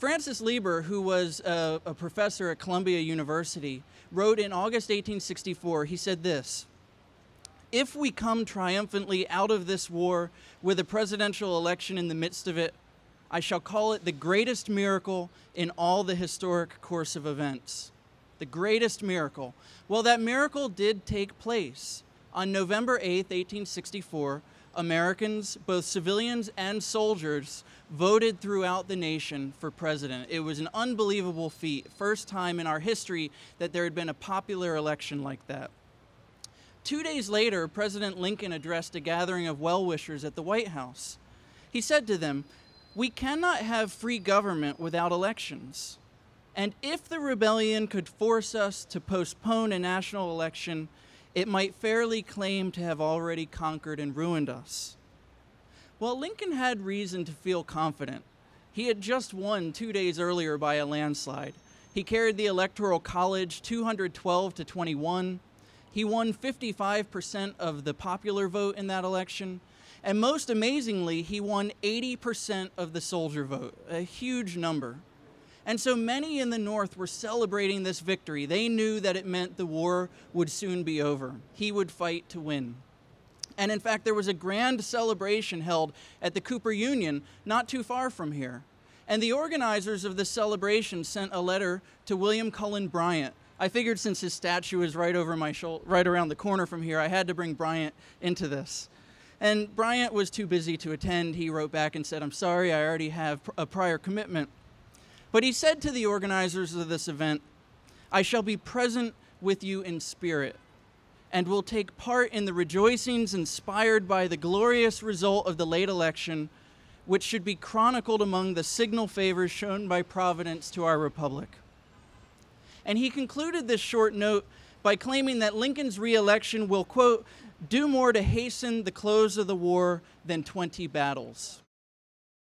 Francis Lieber, who was a professor at Columbia University, wrote in August 1864, he said this: "If we come triumphantly out of this war with a presidential election in the midst of it, I shall call it the greatest miracle in all the historic course of events." The greatest miracle. Well, that miracle did take place. On November 8th, 1864, Americans, both civilians and soldiers, voted throughout the nation for president. It was an unbelievable feat. First time in our history that there had been a popular election like that. 2 days later, President Lincoln addressed a gathering of well-wishers at the White House. He said to them, "We cannot have free government without elections. And if the rebellion could force us to postpone a national election, it might fairly claim to have already conquered and ruined us." Well, Lincoln had reason to feel confident. He had just won 2 days earlier by a landslide. He carried the Electoral College 212 to 21. He won 55% of the popular vote in that election. And most amazingly, he won 80% of the soldier vote, a huge number. And so many in the North were celebrating this victory. They knew that it meant the war would soon be over. He would fight to win. And in fact, there was a grand celebration held at the Cooper Union not too far from here. And the organizers of this celebration sent a letter to William Cullen Bryant. I figured since his statue is right over my shoulder, right around the corner from here, I had to bring Bryant into this. And Bryant was too busy to attend. He wrote back and said, "I'm sorry, I already have a prior commitment." But he said to the organizers of this event, "I shall be present with you in spirit and will take part in the rejoicings inspired by the glorious result of the late election, which should be chronicled among the signal favors shown by Providence to our republic." And he concluded this short note by claiming that Lincoln's re-election will, quote, "do more to hasten the close of the war than 20 battles."